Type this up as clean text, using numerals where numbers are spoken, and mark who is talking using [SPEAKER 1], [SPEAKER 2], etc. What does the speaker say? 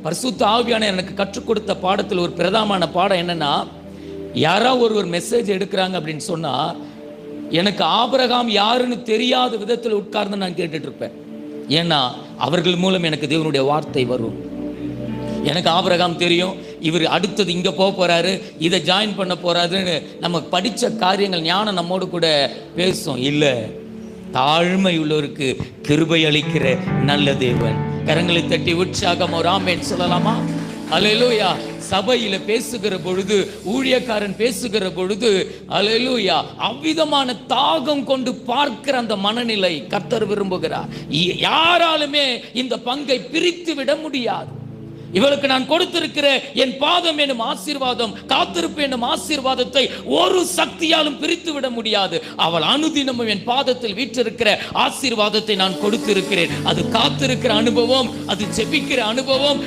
[SPEAKER 1] பரிசுத்த ஆவியானவர் எனக்கு கற்றுக் கொடுத்த பாடத்தில் ஒரு பிரதானமான பாடம் என்னன்னா, யாராவது ஒரு மெசேஜ் எடுக்கிறாங்க அப்படின்னு சொன்னா, எனக்கு ஆபிரகாம் யாருன்னு தெரியாத விதத்தில் உட்கார்ந்து நான் கேட்டுட்டு இருப்பேன். ஏன்னா அவர்கள் மூலம் எனக்கு தேவனுடைய வார்த்தை வரும். எனக்கு ஆபிரகாம் தெரியும், இவர் அடுத்தது இங்கே போக போகிறாரு, இதை ஜாயின் பண்ண போகிறாருன்னு நம்ம படித்த காரியங்கள் ஞானம் நம்மோடு கூட பேசும். இல்லை, தாழ்மை உள்ளவருக்கு கிருபை அளிக்கிற நல்ல தேவன். கரங்களை தட்டி உற்சாகம் ஒரு ஆமென் சொல்லலாமா? அல்லேலூயா. சபையில பேசுகிற பொழுது, ஊழியக்காரன் பேசுகிற பொழுது, அல்லேலூயா, அவ்விதமான தாகம் கொண்டு பார்க்கிற அந்த மனநிலை கர்த்தர் விரும்புகிறார். யாராலுமே இந்த பங்கை பிரித்து விட முடியாது. இவளுக்கு நான் கொடுத்திருக்கிற என் பாதம் எனும் ஆசீர்வாதம், காத்திருப்பு எனும் ஆசீர்வாதத்தை ஒரு சக்தியாலும் பிரித்து விட முடியாது. அவள் அனுதினமும் என் பாதத்தில் வீற்றிருக்கிற ஆசீர்வாதத்தை நான் கொடுத்திருக்கிறேன். அது காத்திருக்கிற அனுபவம், அது ஜெபிக்கிற அனுபவம்,